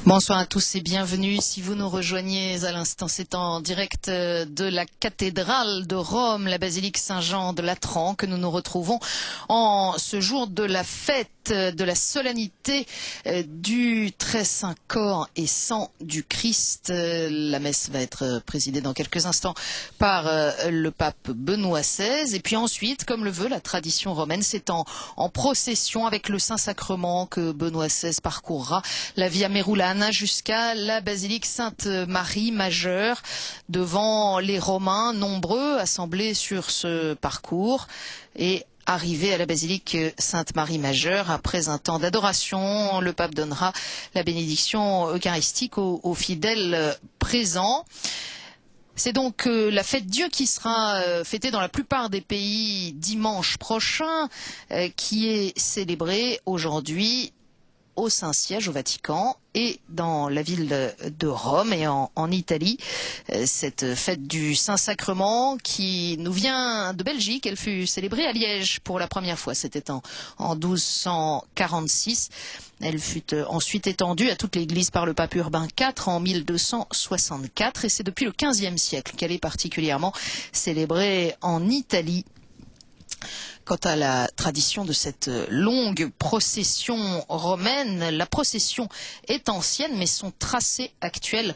Bonsoir à tous et bienvenue. Si vous nous rejoignez à l'instant, c'est en direct de la cathédrale de Rome, la basilique Saint-Jean de Latran, que nous nous retrouvons en ce jour de la fête de la solennité du très saint corps et sang du Christ. La messe va être présidée dans quelques instants par le pape Benoît XVI. Et puis ensuite, comme le veut la tradition romaine, c'est en procession avec le Saint-Sacrement que Benoît XVI parcourra la Via Merulana jusqu'à la basilique Sainte-Marie majeure, devant les Romains nombreux assemblés sur ce parcours, et arrivé à la basilique Sainte-Marie majeure, après un temps d'adoration, le pape donnera la bénédiction eucharistique aux fidèles présents. C'est donc la fête Dieu qui sera fêtée dans la plupart des pays dimanche prochain, qui est célébrée aujourd'hui au Saint-Siège, au Vatican, et dans la ville de Rome et en Italie. Cette fête du Saint-Sacrement qui nous vient de Belgique, elle fut célébrée à Liège pour la première fois, c'était en 1246. Elle fut ensuite étendue à toute l'Église par le pape Urbain IV en 1264, et c'est depuis le XVe siècle qu'elle est particulièrement célébrée en Italie. Quant à la tradition de cette longue procession romaine, la procession est ancienne, mais son tracé actuel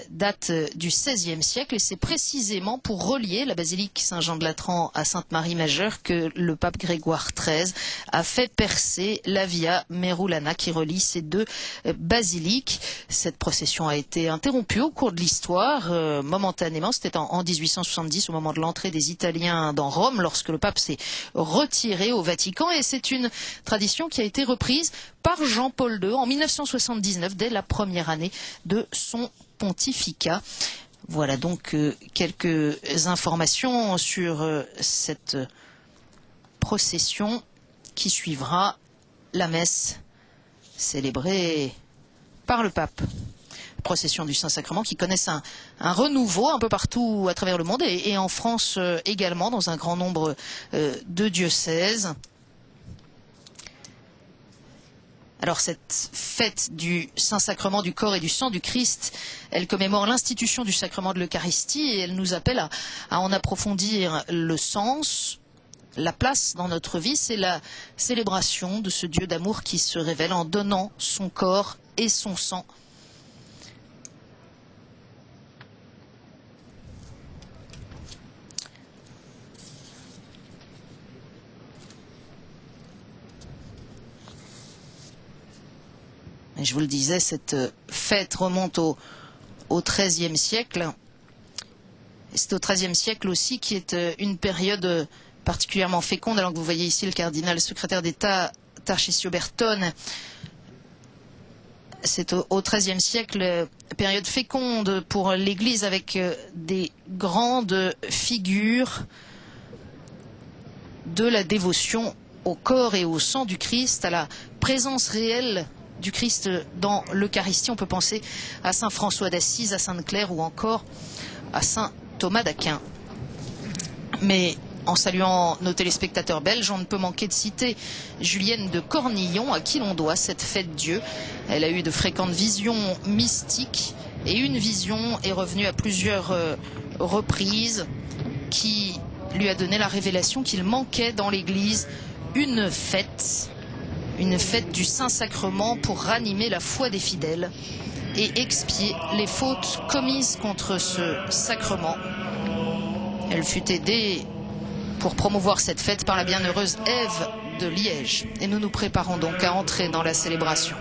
date du XVIe siècle, et c'est précisément pour relier la basilique Saint-Jean de Latran à Sainte-Marie majeure que le pape Grégoire XIII a fait percer la Via Merulana qui relie ces deux basiliques. Cette procession a été interrompue au cours de l'histoire, momentanément. C'était en 1870, au moment de l'entrée des Italiens dans Rome, lorsque le pape s'est retiré au Vatican, et c'est une tradition qui a été reprise par Jean-Paul II en 1979, dès la première année de son pontificat. Voilà donc quelques informations sur cette procession qui suivra la messe célébrée par le pape. Procession du Saint-Sacrement qui connaissent un renouveau un peu partout à travers le monde, et en France également, dans un grand nombre de diocèses. Alors cette fête du Saint-Sacrement du corps et du sang du Christ, elle commémore l'institution du sacrement de l'Eucharistie, et elle nous appelle à en approfondir le sens, la place dans notre vie. C'est la célébration de ce Dieu d'amour qui se révèle en donnant son corps et son sang. Et je vous le disais, cette fête remonte au XIIIe siècle. C'est au XIIIe siècle aussi qui est une période particulièrement féconde, alors que vous voyez ici le cardinal secrétaire d'État Tarcisio Bertone. C'est au XIIIe siècle, période féconde pour l'Église, avec des grandes figures de la dévotion au corps et au sang du Christ, à la présence réelle du Christ dans l'Eucharistie. On peut penser à saint François d'Assise, à sainte Claire ou encore à saint Thomas d'Aquin. Mais en saluant nos téléspectateurs belges, on ne peut manquer de citer Julienne de Cornillon, à qui l'on doit cette fête Dieu. Elle a eu de fréquentes visions mystiques, et une vision est revenue à plusieurs reprises qui lui a donné la révélation qu'il manquait dans l'Église une fête du Saint-Sacrement pour ranimer la foi des fidèles et expier les fautes commises contre ce sacrement. Elle fut aidée pour promouvoir cette fête par la bienheureuse Ève de Liège. Et nous nous préparons donc à entrer dans la célébration.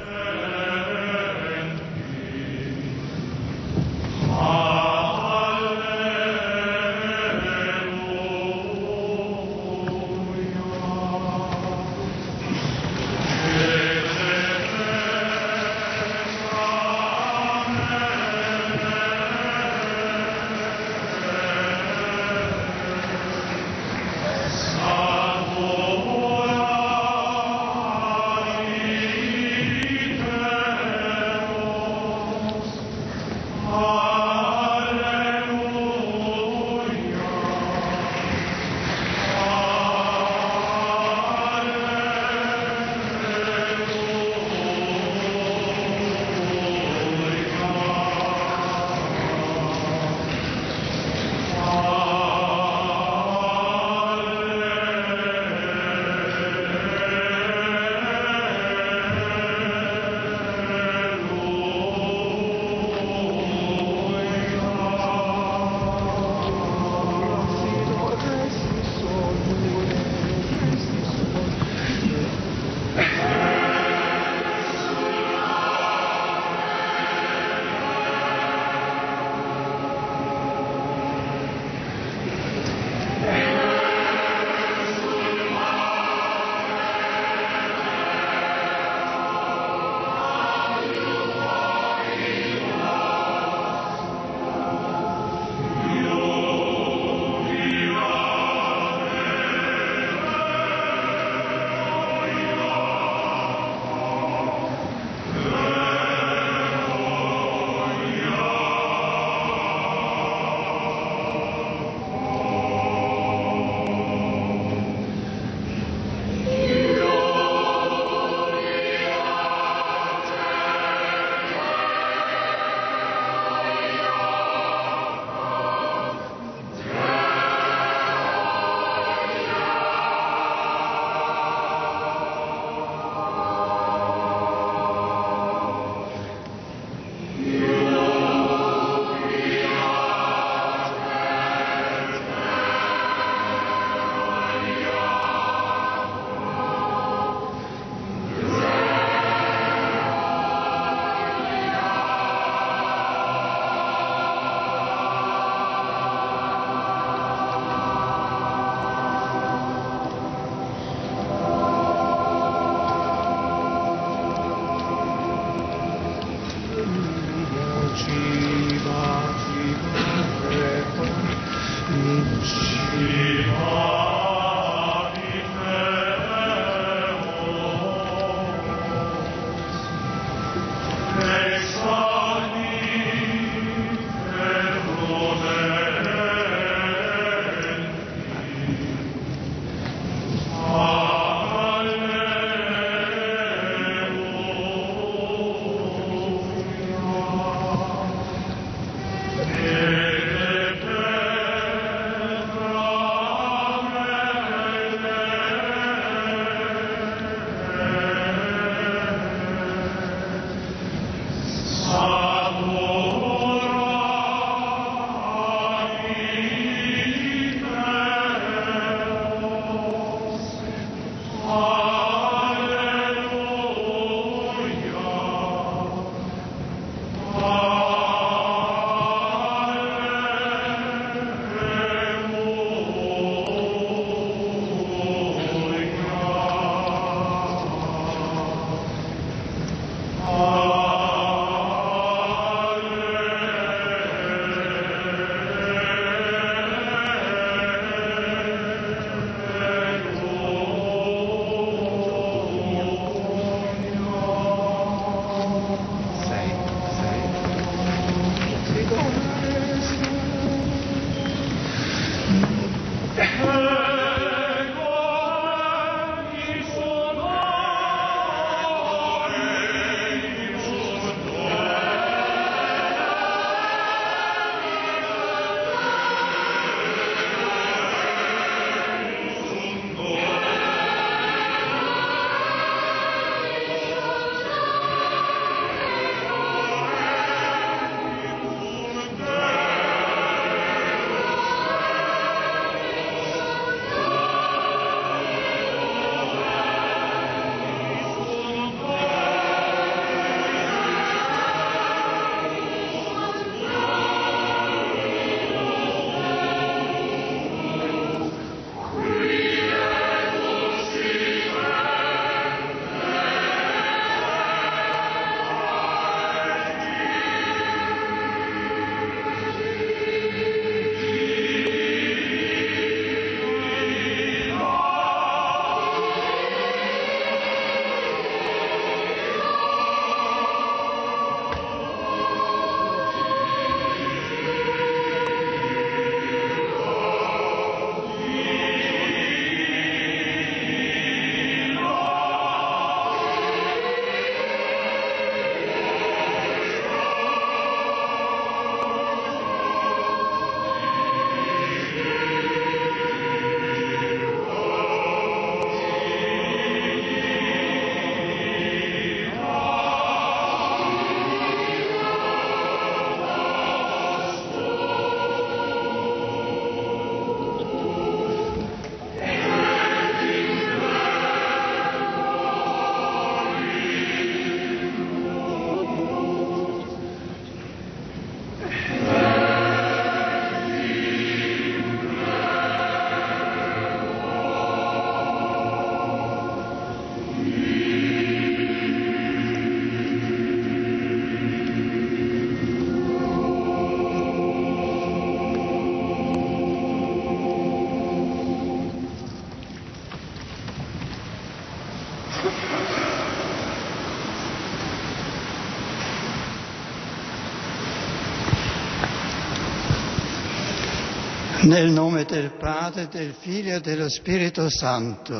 Nel nome del Padre, del Figlio e dello Spirito Santo.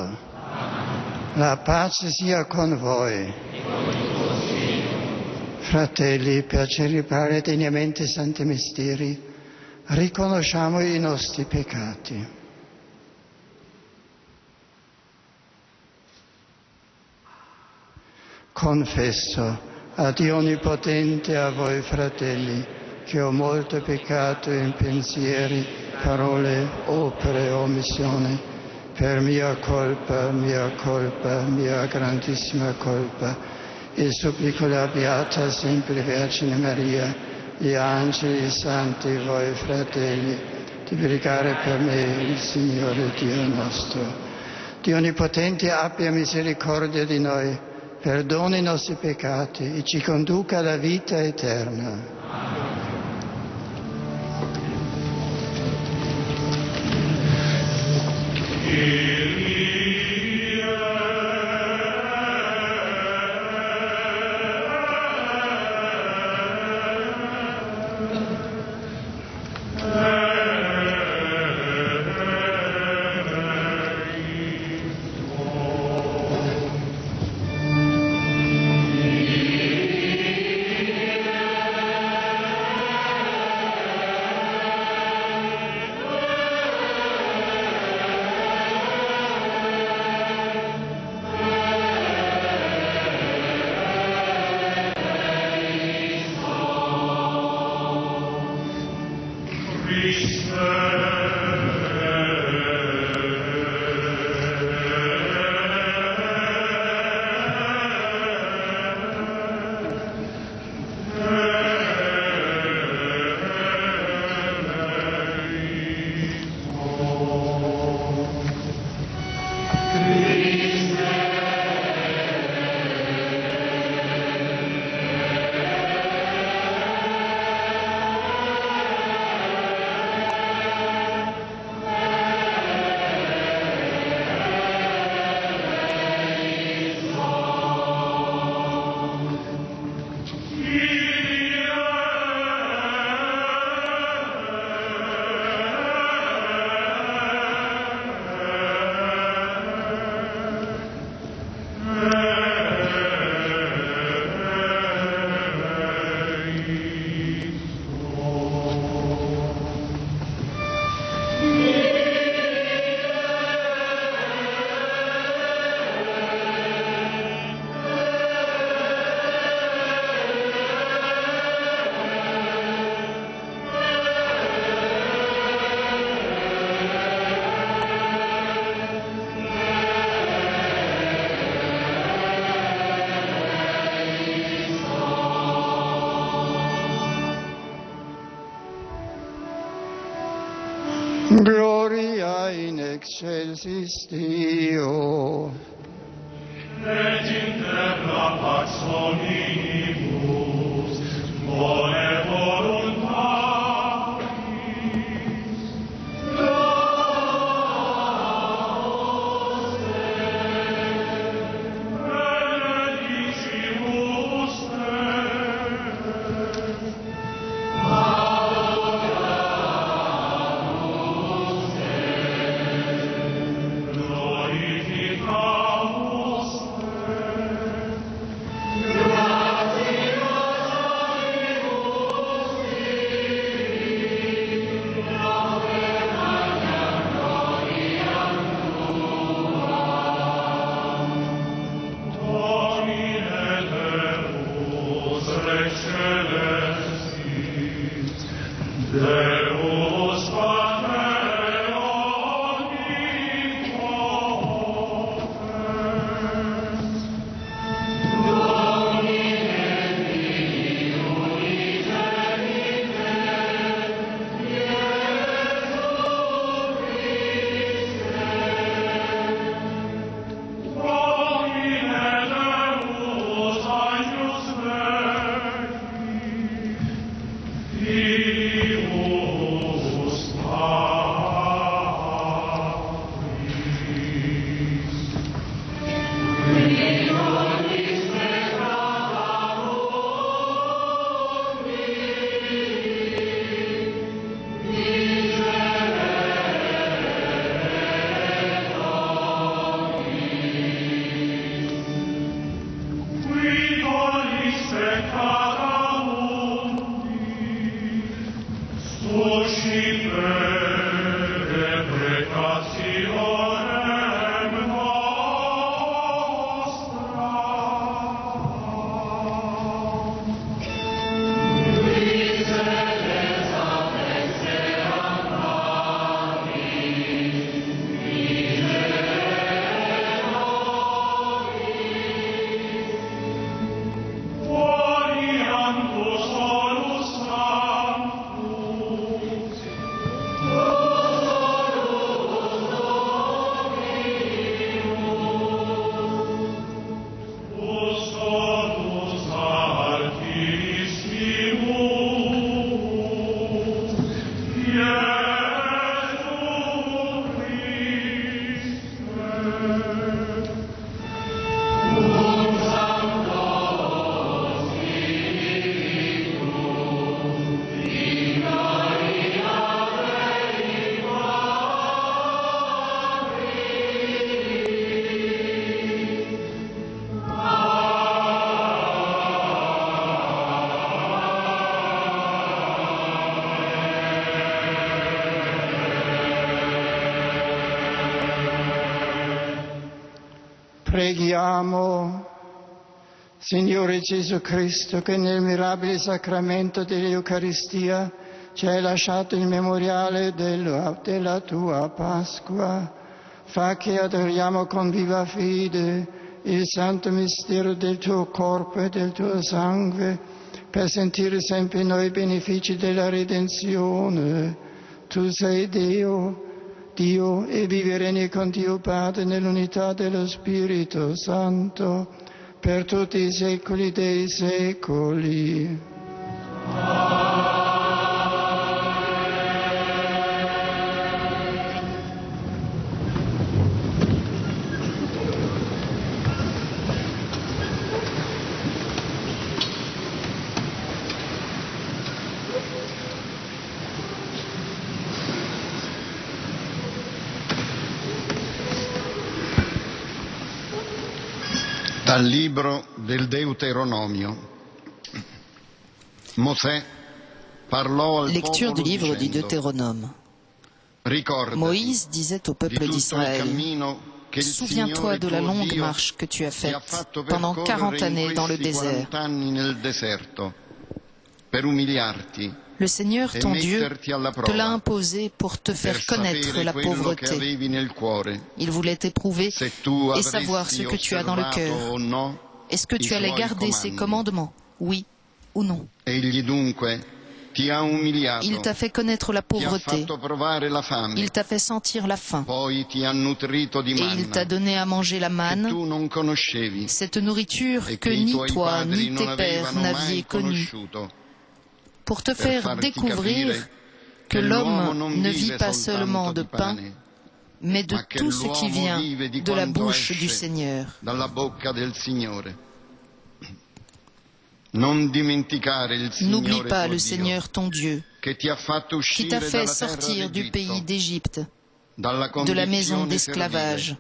La pace sia con voi. Fratelli, per celebrare degnamente i santi misteri, riconosciamo i nostri peccati. Confesso a Dio Onnipotente, a voi fratelli, che ho molto peccato in pensieri, parole, opere, omissione, per mia colpa, mia grandissima colpa, e supplico la Beata sempre Vergine Maria, gli angeli, i santi, voi fratelli, di pregare per me il Signore Dio nostro. Dio Onnipotente abbia misericordia di noi, perdoni i nostri peccati e ci conduca alla vita eterna. Gloria in excelsis Deo. Et in terra pax hominibus, bone voluntatis, Deus benedicimus te. Glorificamus te. Grazie. Preghiamo. Signore Gesù Cristo, che nel mirabile sacramento dell'Eucaristia ci hai lasciato il memoriale della tua Pasqua, fa che adoriamo con viva fede il santo mistero del tuo corpo e del tuo sangue, per sentire sempre noi i benefici della redenzione. Tu sei Dio, e vivi e regni con Dio Padre nell'unità dello Spirito Santo, per tutti i secoli dei secoli. Dal libro del Deuteronomio. Mosè parlò al Lecture du popolo livre du dicendo: Deutéronome. Ricordati Moïse disait au di peuple tutto il d'Israël: cammino che il Souviens-toi Signore de la tuo longue Dio marche que tu as ti ha faite fatto pendant 40 percorrere in années dans le questi désert. 40 anni nel deserto per umiliarti Le Seigneur, e ton Dieu, metterti alla te l'a prova, imposé pour te faire per connaître sapere la quello che pauvreté. avevi nel cuore, Il voulait t'éprouver se tu et savoir ce avresti que tu as dans le osservato cœur. o no Est-ce que i tu allais suoi garder ses comandi. commandements? Oui ou non? Egli dunque ti ha umiliato, Il t'a fait connaître la ti ha pauvreté. fatto provare la fame, Il t'a fait sentir la faim. poi ti ha nutrito di Et il t'a manna donné à manger la che manne, tu non conoscevi cette nourriture e que che i ni tuoi toi padri ni non tes pères avevano n'aviez mai connue, conosciuto, pour te per faire farti découvrir capire que che l'uomo l'homme non ne vive vit pas seulement soltanto de di pain, pane, mais de ma che tout ce qui l'uomo vient vive di de la quanto bouche du esce Seigneur. dalla bocca del Signore. Non dimenticare il N'oublie Signore pas tuo le Dio, Seigneur ton Dieu, che ti ha fatto qui t'a uscire fait dalla terra sortir du pays d'Egitto, d'Égypte, dalla de la maison condizione d'esclavage. servile,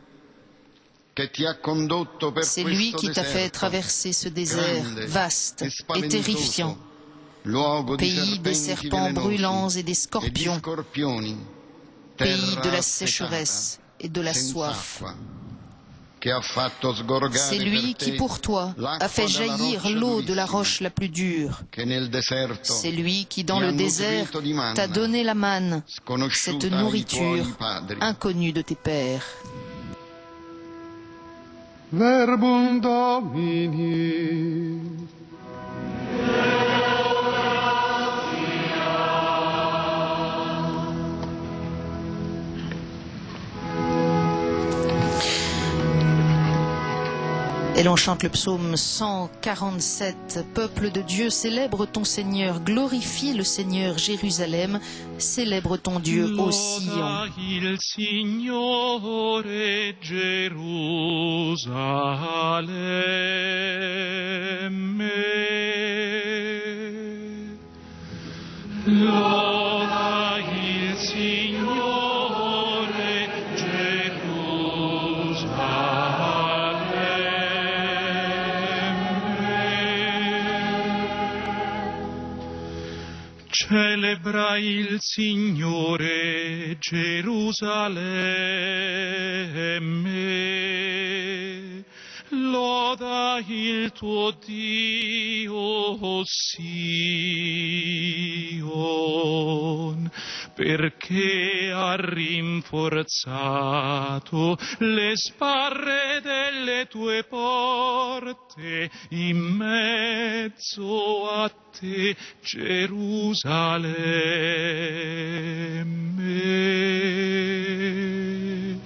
che ti ha condotto per C'est lui questo qui t'a fait deserto traverser ce désert grande vaste e et terrifiant, spaventoso, luogo di pays des serpenti serpents brûlants velenosi et des e di scorpions, scorpioni, pays de terra la assecata, sécheresse et de la senza soif. acqua, che ha fatto sgorgare C'est lui per qui te pour toi a fait l'acqua dalla jaillir roccia l'eau de la durissima, roche la plus dure. che nel deserto C'est lui qui dans ti ha le désert nutrito di manna, t'a donné la manne, cette sconosciuta ai nourriture tuoi padri. inconnue de tes pères. Verbum Domini. Et l'on chante le psaume 147. Peuple de Dieu, célèbre ton Seigneur, glorifie le Seigneur, Jérusalem, célèbre ton Dieu ô Sion. Loda il Signore Gerusalemme. Loda il Signore Gerusalemme. Celebra il Signore Gerusalemme, loda il tuo Dio Sion, perché ha rinforzato le sbarre delle tue porte in mezzo a te, Gerusalemme.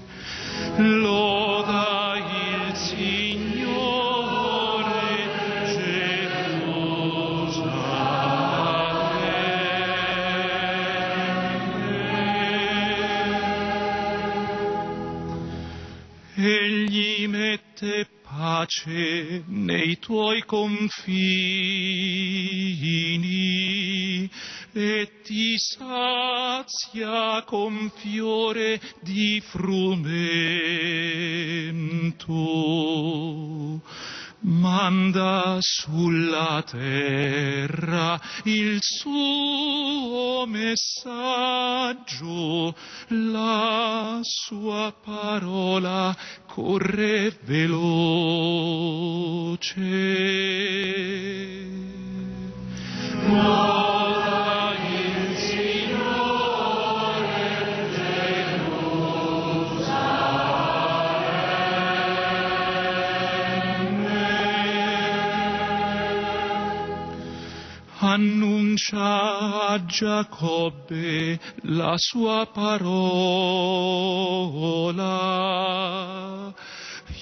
Loda il Signore Gerusalemme. Egli mette pace nei tuoi confini e ti sazia con fiore di frumento. manda sulla terra il suo messaggio, la sua parola corre veloce. Loda il Signore annuncia a Giacobbe la sua parola,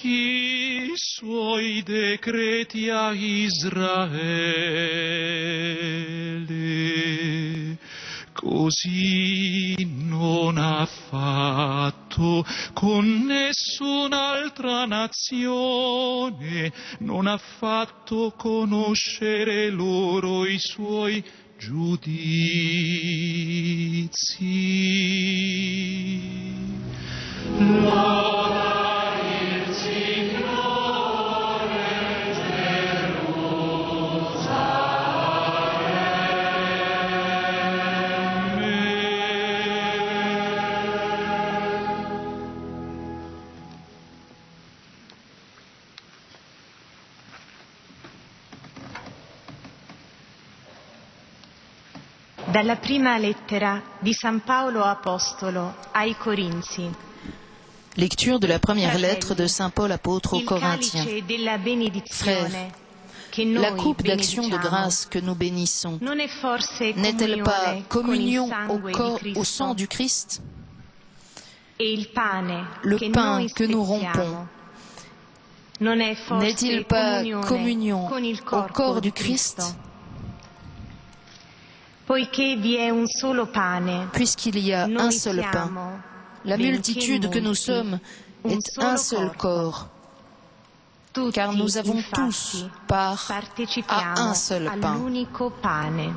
i suoi decreti a Israele. Così non ha fatto con nessun'altra nazione, non ha fatto conoscere loro i suoi giudizi. Loda il Signore Dalla prima lettera di San Paolo Apostolo ai Corinzi. Lecture de la première lettre de Saint Paul apôtre aux Il Corinthiens. calice della benedizione che La noi coupe d'action de benediciamo grâce que nous bénissons, non è forse n'est-elle pas communion au sangue corps, di au Cristo? sang du Christ? E il pane Le che pain noi que nous spezziamo rompons, non è forse n'est-il pas communion con il au corpo corps di du Christ? Poiché vi è un solo pane, Puisqu'il y a noi un seul pain, siamo, la benché multitude que nous molti, sommes un est solo un seul corpo. corps, Tutti, car nous avons infatti, tous part partecipiamo à un seul pain. all'unico pane.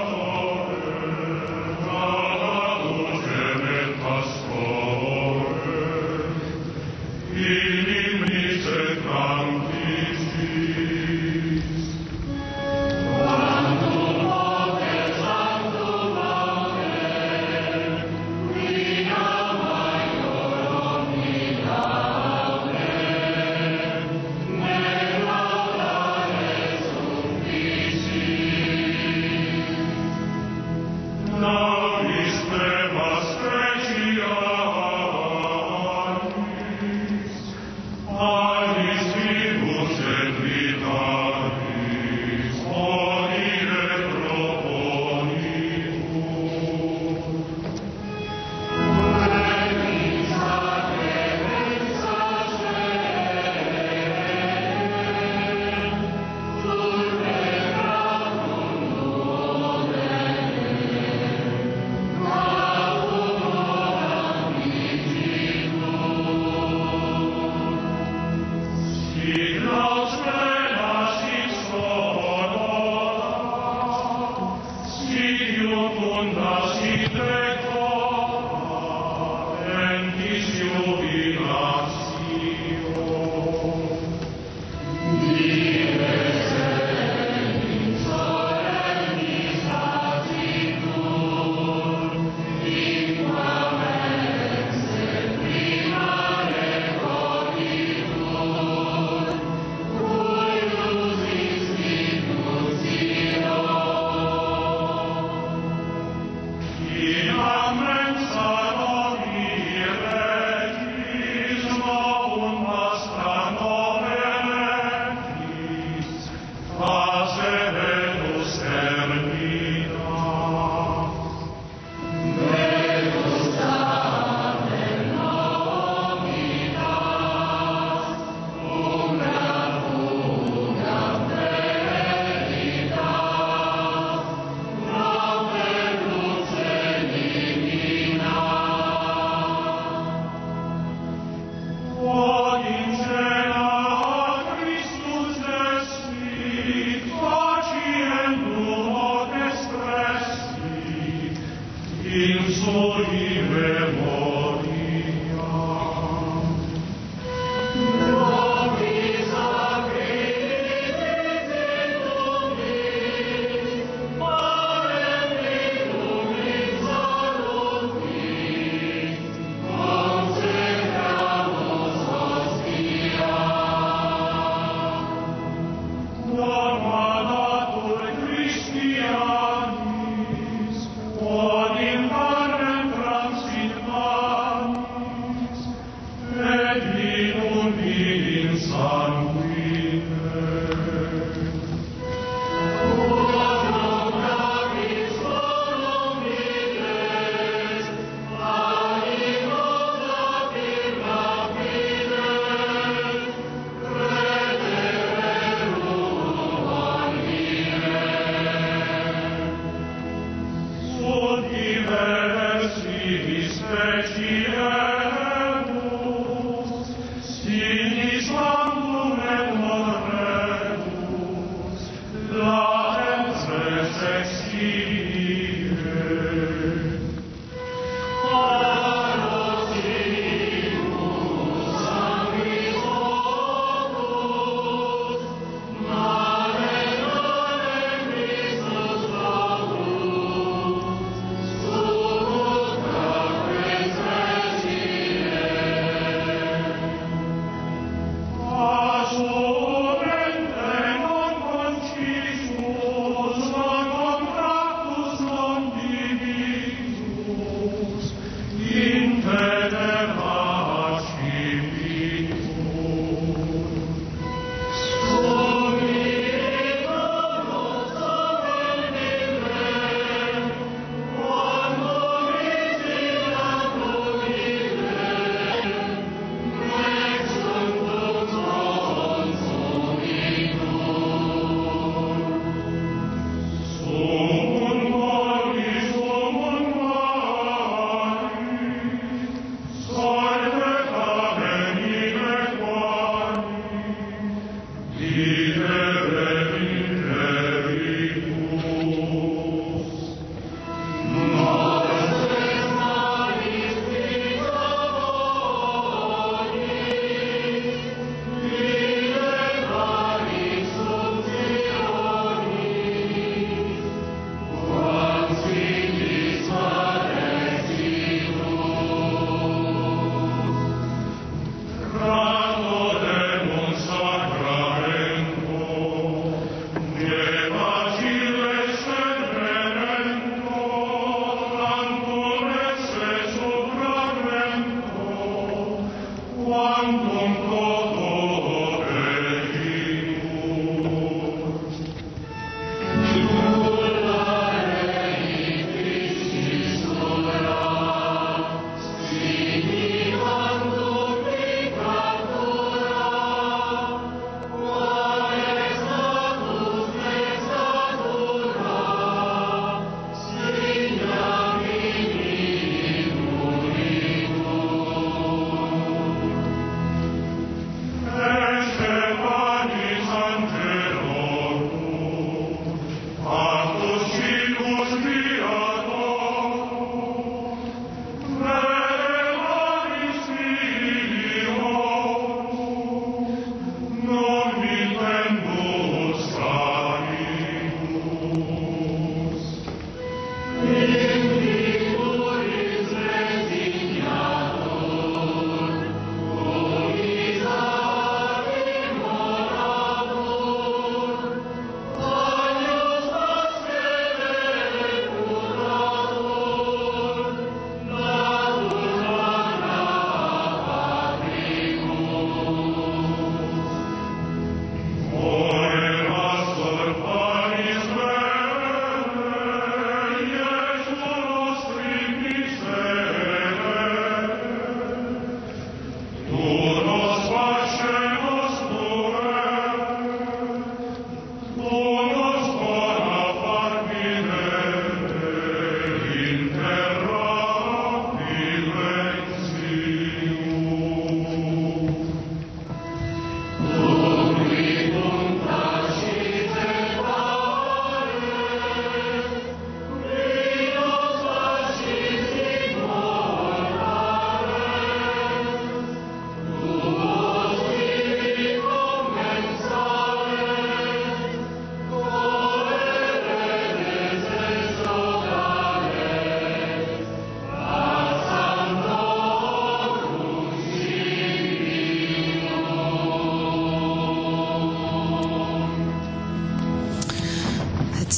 Salvatore, alla luce del pastore.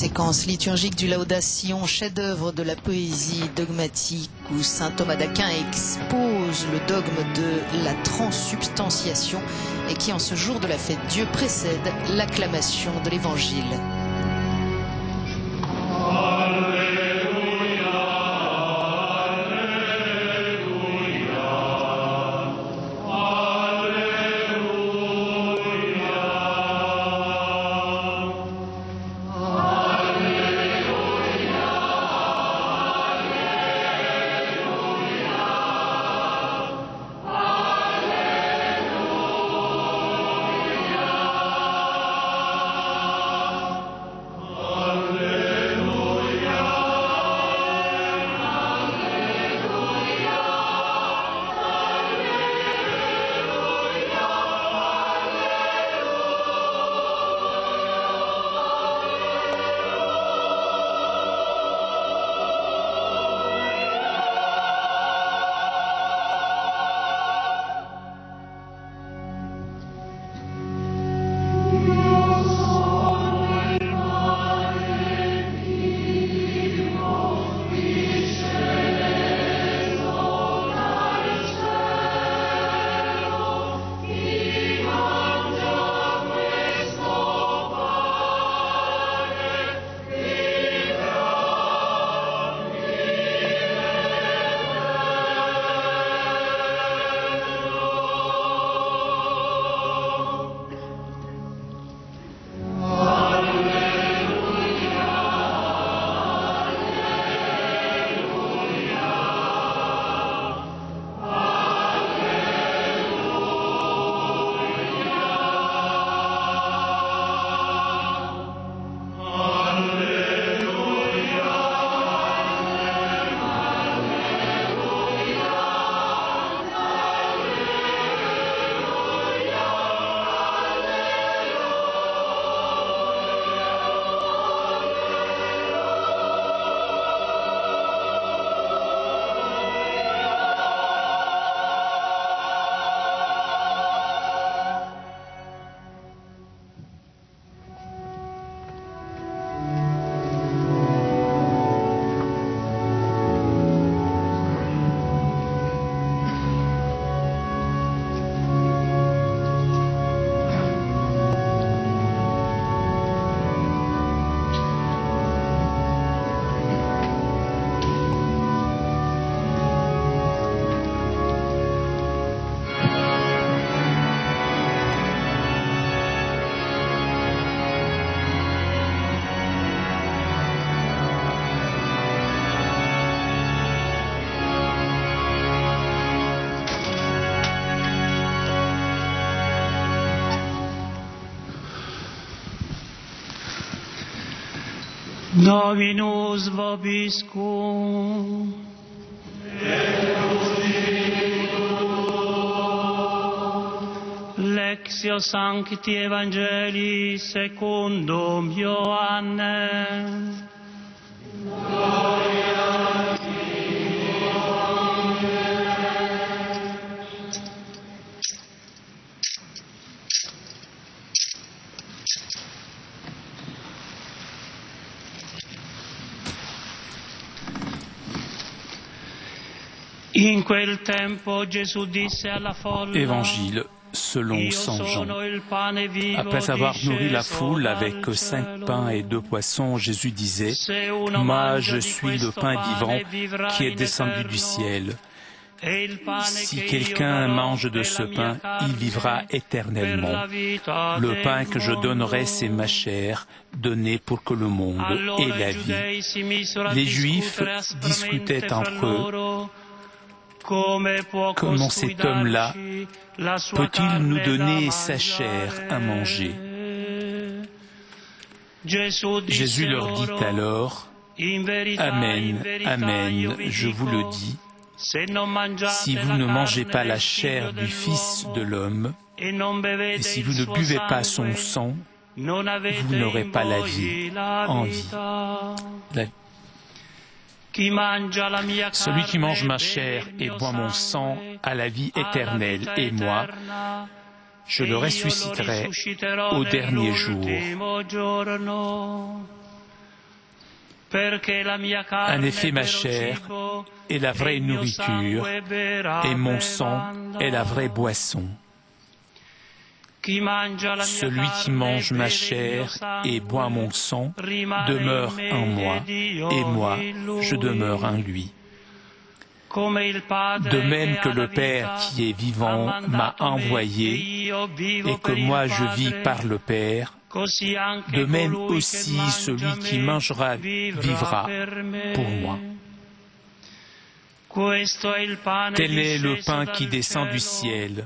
Séquence liturgique du Laudation, chef-d'œuvre de la poésie dogmatique où saint Thomas d'Aquin expose le dogme de la transsubstantiation et qui en ce jour de la fête Dieu précède l'acclamation de l'Évangile. Dominus vobiscum. Lectio Sancti Evangelii secundum Ioannem. In quel tempo Gesù disse alla folla. Évangile selon saint Jean. Après avoir nourri la foule avec 5 pains et 2 poissons, Jésus disait: Moi, je suis le pain vivant qui est descendu du ciel. Si quelqu'un mange de ce pain, il vivra éternellement. Le pain que je donnerai, c'est ma chair, donnée pour que le monde ait la vie. Les Juifs discutaient entre eux: Comment cet homme-là peut-il nous donner sa chair à manger? Jésus leur dit alors: Amen, amen, je vous le dis, si vous ne mangez pas la chair du Fils de l'homme, et si vous ne buvez pas son sang, vous n'aurez pas la vie en vie. Celui qui mange ma chair et boit mon sang a la vie éternelle, et moi, je le ressusciterai au dernier jour. En effet, ma chair est la vraie nourriture, et mon sang est la vraie boisson. Celui qui mange ma chair et boit mon sang demeure en moi, et moi, je demeure en lui. De même que le Père qui est vivant m'a envoyé, et que moi je vis par le Père, de même aussi celui qui mangera vivra pour moi. Tel est le pain qui descend du ciel.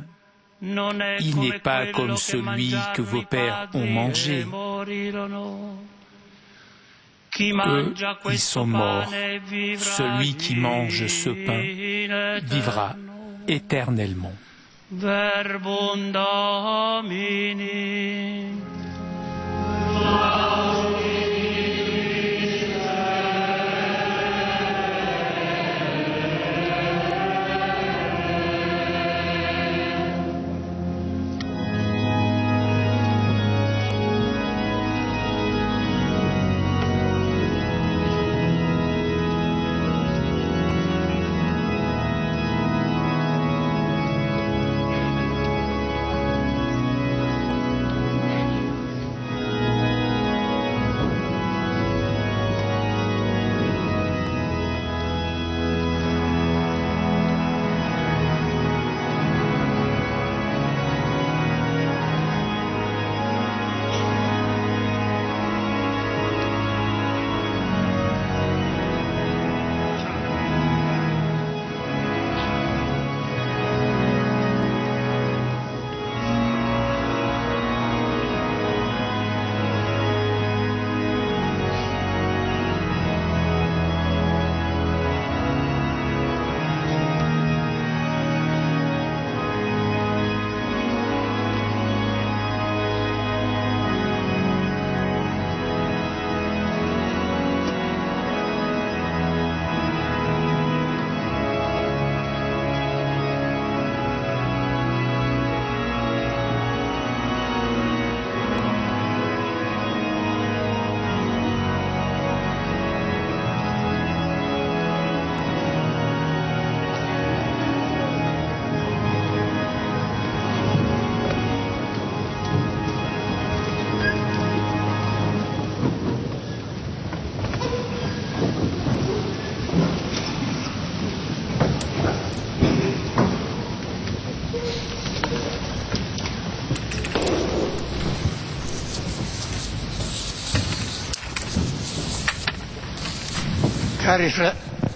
Il n'est pas comme celui que vos pères ont mangé. Eux, ils sont morts. Celui qui mange ce pain vivra éternellement. Verbum Domini.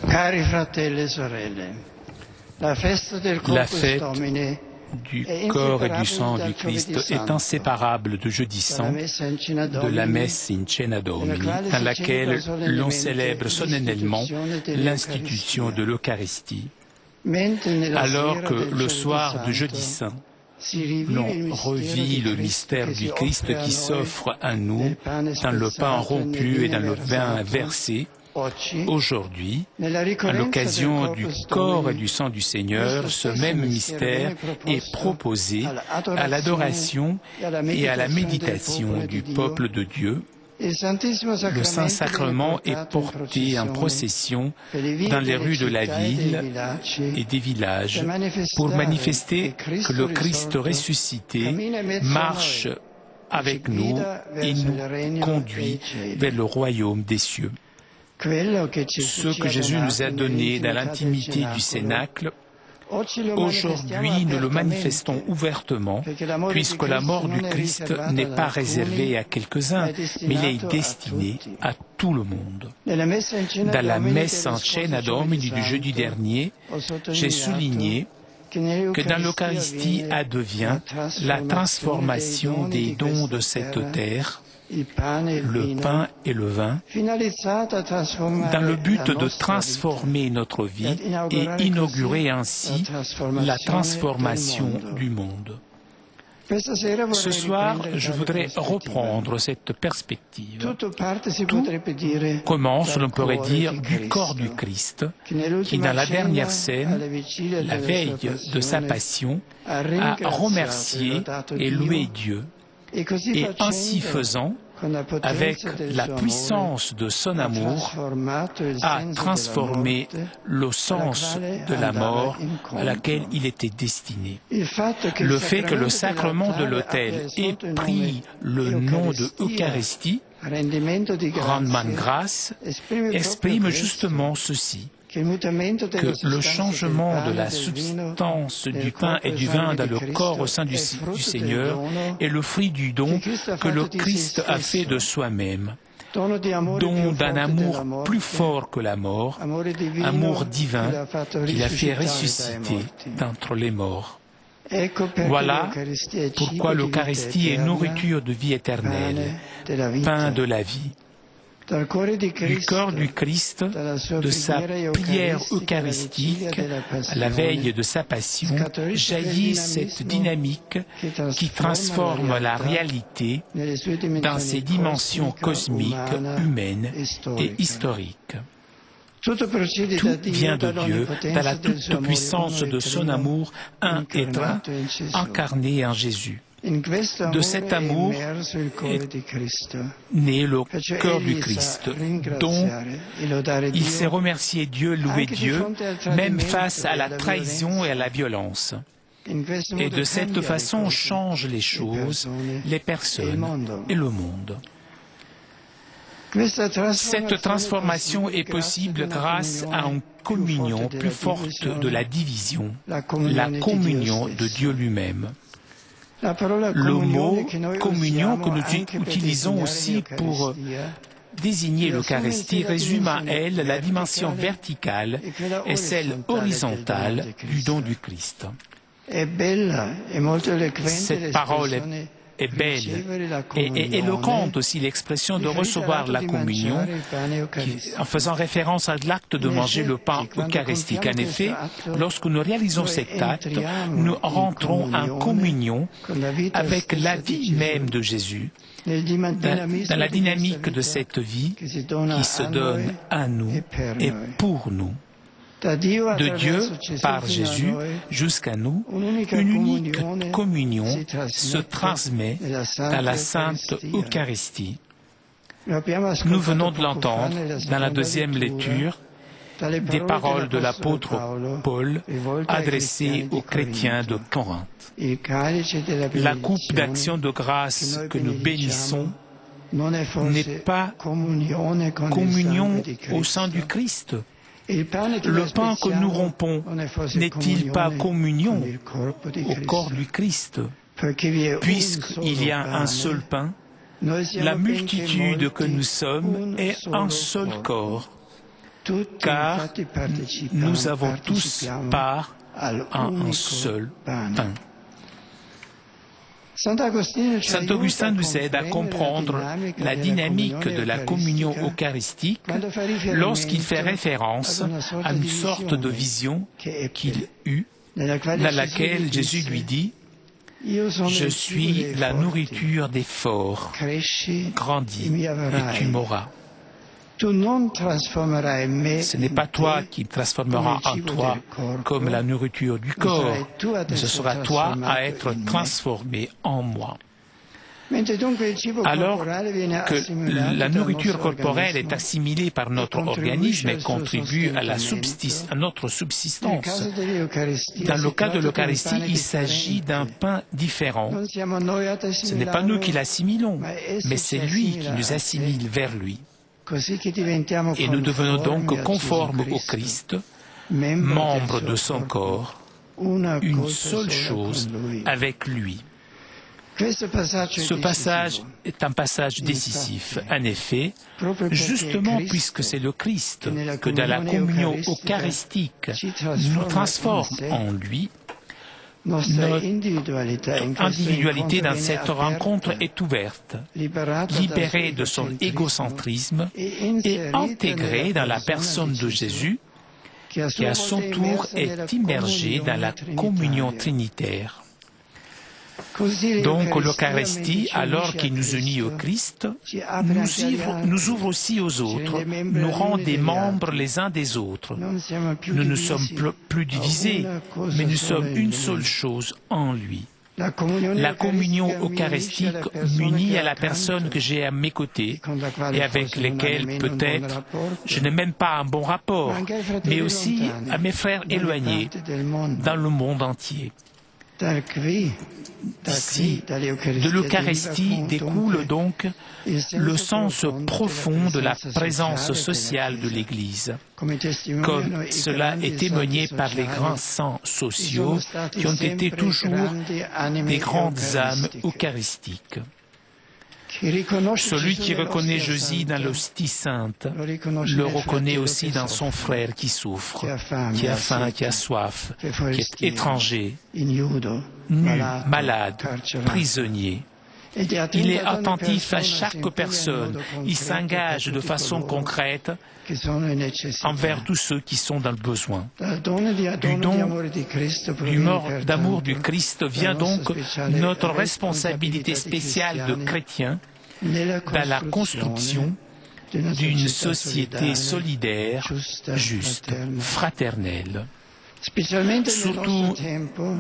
Cari fratelli e sorelle, la festa del Corpus Domini du corps et du sang du Christ est inséparable de Jeudi Saint, de la messe in cena Domini, dans laquelle l'on célèbre solennellement l'institution de l'Eucharistie, alors que le soir de Jeudi Saint, l'on revit le mystère du Christ qui s'offre à nous dans le pain rompu et dans le vin versé. Aujourd'hui, à l'occasion du corps et du sang du Seigneur, ce même mystère est proposé à l'adoration et à la méditation du peuple de Dieu. Le Saint-Sacrement est porté en procession dans les rues de la ville et des villages pour manifester que le Christ ressuscité marche avec nous et nous conduit vers le royaume des cieux. Ce que Jésus nous a donné dans l'intimité du Cénacle, aujourd'hui, nous le manifestons ouvertement, puisque la mort du Christ n'est pas réservée à quelques-uns, mais elle est destinée à tout le monde. Dans la messe in cena Domini du jeudi dernier, j'ai souligné que dans l'Eucharistie advient la transformation des dons de cette terre, le pain et le vin, dans le but de transformer notre vie et inaugurer ainsi la transformation du monde. Ce soir, je voudrais reprendre cette perspective. Tout commence, l'on pourrait dire, du corps du Christ, qui dans la dernière scène, la veille de sa passion, a remercié et loué Dieu. Et ainsi faisant, avec la puissance de son amour, a transformé le sens de la mort à laquelle il était destiné. Le fait que le sacrement de l'autel ait pris le nom de Eucharistie, rendement de grâce, exprime justement ceci, que le changement de la substance du pain et du vin dans le corps au sein du Seigneur est le fruit du don que le Christ a fait de soi-même, don d'un amour plus fort que la mort, amour divin qu'il a fait ressusciter d'entre les morts. Voilà pourquoi l'Eucharistie est nourriture de vie éternelle, pain de la vie. Du corps du Christ, de sa prière eucharistique, à la veille de sa passion, jaillit cette dynamique qui transforme la réalité dans ses dimensions cosmiques, humaines et historiques. Tout vient de Dieu, dans la toute-puissance de son amour un et un, incarné en Jésus. De cet amour est né le cœur du Christ, dont il s'est remercié Dieu, loué Dieu, même face à la trahison et à la violence. Et de cette façon, on change les choses, les personnes et le monde. Cette transformation est possible grâce à une communion plus forte de la division, la communion de Dieu lui-même. Le mot communion que nous utilisons aussi pour désigner l'Eucharistie résume à elle la dimension verticale et celle horizontale du don du Christ. Cette parole est belle et éloquente aussi l'expression de recevoir la communion en faisant référence à l'acte de manger le pain eucharistique. En effet, lorsque nous réalisons cet acte, nous rentrons en communion avec la vie même de Jésus, dans la dynamique de cette vie qui se donne à nous et pour nous. De Dieu, par Jésus, jusqu'à nous, une unique communion se transmet dans la Sainte Eucharistie. Nous venons de l'entendre dans la deuxième lecture des paroles de l'apôtre Paul adressées aux chrétiens de Corinthe. La coupe d'action de grâce que nous bénissons n'est pas communion au sein du Christ. Le pain que nous rompons n'est-il pas communion au corps du Christ? Puisqu'il y a un seul pain, la multitude que nous sommes est un seul corps, car nous avons tous part à un seul pain. Saint Augustin nous aide à comprendre la dynamique de la communion eucharistique lorsqu'il fait référence à une sorte de vision qu'il eut, dans laquelle Jésus lui dit « Je suis la nourriture des forts, grandis et tu mourras ». Ce n'est pas toi qui transformeras en toi comme la nourriture du corps, mais ce sera toi à être transformé en moi. Alors que la nourriture corporelle est assimilée par notre organisme et contribue à notre subsistance, dans le cas de l'Eucharistie, il s'agit d'un pain différent. Ce n'est pas nous qui l'assimilons, mais c'est lui qui nous assimile vers lui. Et nous devenons donc conformes au Christ, membres de son corps, une seule chose avec lui. Ce passage est un passage décisif. En effet, justement puisque c'est le Christ que dans la communion eucharistique nous transforme en lui, notre individualité dans cette rencontre est ouverte, libérée de son égocentrisme et intégrée dans la personne de Jésus, qui à son tour est immergé dans la communion trinitaire. Donc l'Eucharistie, alors qu'il nous unit au Christ, nous ouvre aussi aux autres, nous rend des membres les uns des autres. Nous ne sommes plus divisés, mais nous sommes une seule chose en lui. La communion eucharistique m'unit à la personne que j'ai à mes côtés et avec lesquelles peut-être je n'ai même pas un bon rapport, mais aussi à mes frères éloignés dans le monde entier. D'ici, de l'Eucharistie découle donc le sens profond de la présence sociale de l'Église, comme cela est témoigné par les grands saints sociaux qui ont été toujours des grandes âmes eucharistiques. Celui qui reconnaît Jésus dans l'hostie sainte le reconnaît aussi dans son frère qui souffre, qui a faim, qui a soif, qui est étranger, nu, malade, prisonnier. Il est attentif à chaque personne, il s'engage de façon concrète envers tous ceux qui sont dans le besoin. Du don d'amour du Christ vient donc notre responsabilité spéciale de chrétiens dans la construction d'une société solidaire, juste, fraternelle. Surtout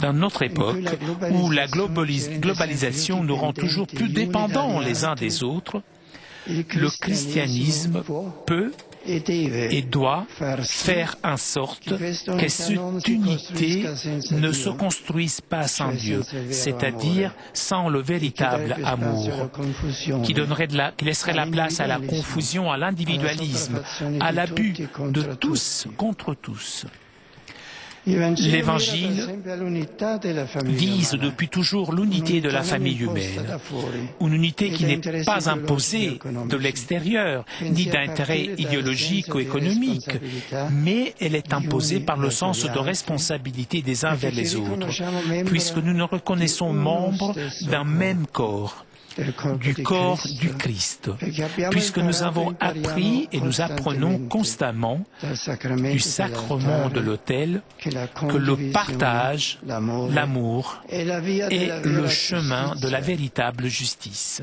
dans notre époque où la globalisation nous rend toujours plus dépendants les uns des autres, le christianisme peut et doit faire en sorte que cette unité ne se construise pas sans Dieu, c'est-à-dire sans le véritable amour, qui laisserait la place à la confusion, à l'individualisme, à l'abus de tous contre tous. L'Évangile vise depuis toujours l'unité de la famille humaine, une unité qui n'est pas imposée de l'extérieur, ni d'intérêt idéologique ou économique, mais elle est imposée par le sens de responsabilité des uns vers les autres, puisque nous nous reconnaissons membres d'un même corps, du corps du Christ, puisque nous avons appris et nous apprenons constamment du sacrement de l'autel que le partage, l'amour est le chemin de la véritable justice.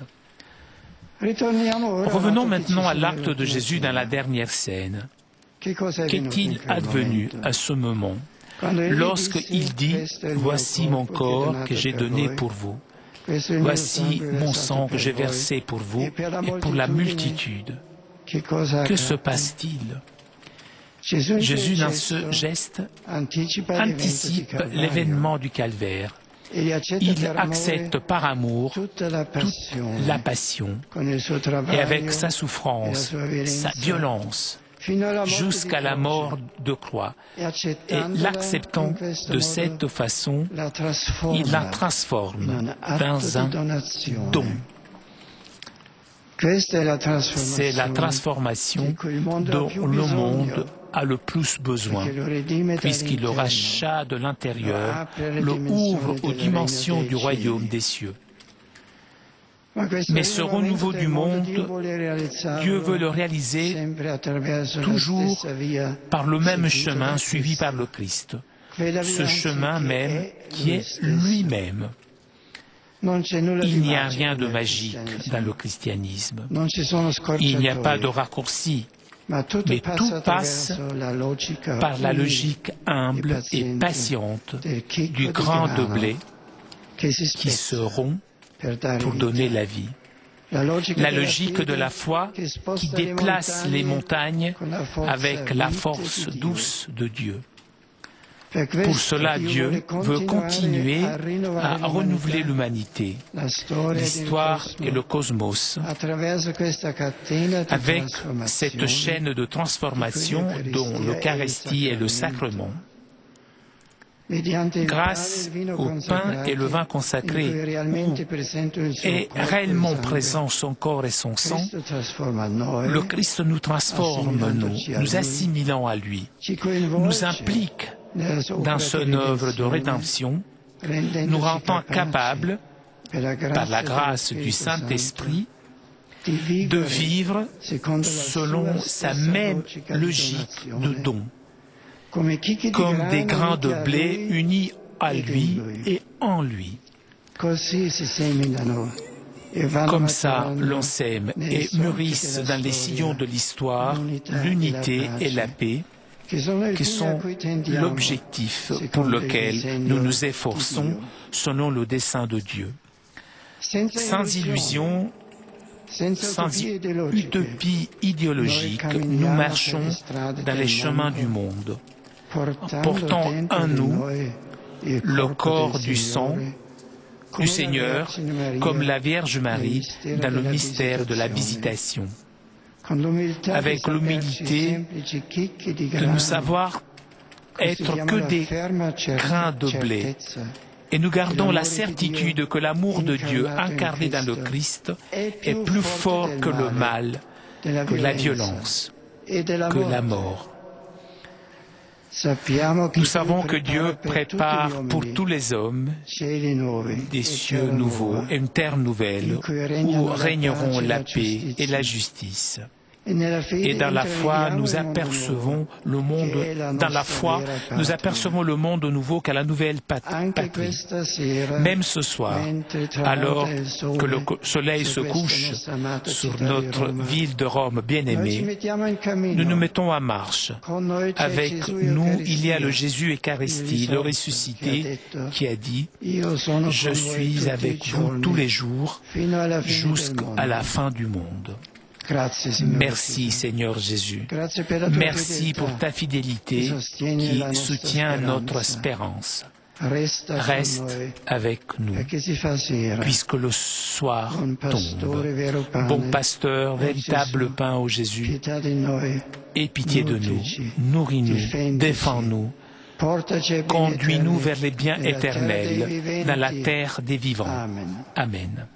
Revenons maintenant à l'acte de Jésus dans la dernière scène. Qu'est-il advenu à ce moment, lorsqu'il dit « Voici mon corps que j'ai donné pour vous ». Voici mon sang que j'ai versé pour vous et pour la multitude. Que se passe-t-il? Jésus, dans ce geste, anticipe l'événement du calvaire. Il accepte par amour toute la passion et avec sa souffrance, sa violence, jusqu'à la mort de croix. Et l'acceptant de cette façon, il la transforme dans un don. C'est la transformation dont le monde a le plus besoin, puisqu'il le rachat de l'intérieur, le ouvre aux dimensions du royaume des cieux. Mais ce renouveau du monde, Dieu veut le réaliser toujours par le même chemin suivi par le Christ, ce chemin même qui est lui-même. Il n'y a rien de magique dans le christianisme. Il n'y a pas de raccourci, mais tout passe par la logique humble et patiente du grain de blé qui se rompt pour donner la vie. La logique de la foi qui déplace les montagnes avec la force douce de Dieu. Pour cela, Dieu veut continuer à renouveler l'humanité, l'histoire et le cosmos, avec cette chaîne de transformation dont l'Eucharistie est le sacrement. Grâce au pain et le vin consacré, où est réellement présent son corps et son sang, le Christ nous transforme, nous assimilant à lui, nous implique dans son œuvre de rédemption, nous rendant capables, par la grâce du Saint-Esprit, de vivre selon sa même logique de don, comme des grains de blé unis à lui et en lui. Comme ça, l'on sème et mûrissent dans les sillons de l'histoire l'unité et la paix, qui sont l'objectif pour lequel nous nous efforçons selon le dessein de Dieu. Sans illusion, sans utopie idéologique, nous marchons dans les chemins du monde, portant en nous le corps du sang du Seigneur, comme la Vierge Marie dans le mystère de la Visitation. Avec l'humilité de nous savoir être que des grains de blé. Et nous gardons la certitude que l'amour de Dieu incarné dans le Christ est plus fort que le mal, que la violence, que la mort. Nous savons que Dieu prépare pour tous les hommes des cieux nouveaux et une terre nouvelle où régneront la paix et la justice. Et dans la foi, nous apercevons le monde. Dans la foi, nous apercevons le monde nouveau qu'à la nouvelle patrie. Même ce soir, alors que le soleil se couche sur notre ville de Rome bien-aimée, nous nous mettons en marche. Avec nous, il y a le Jésus Eucharistie, le ressuscité, qui a dit « Je suis avec vous tous les jours jusqu'à la fin du monde ». Merci Seigneur Jésus. Merci pour ta fidélité qui soutient notre espérance. Reste avec nous, puisque le soir tombe. Bon pasteur, véritable pain ô Jésus, aie pitié de nous, nourris-nous, défends-nous, conduis-nous vers les biens éternels dans la terre des vivants. Amen.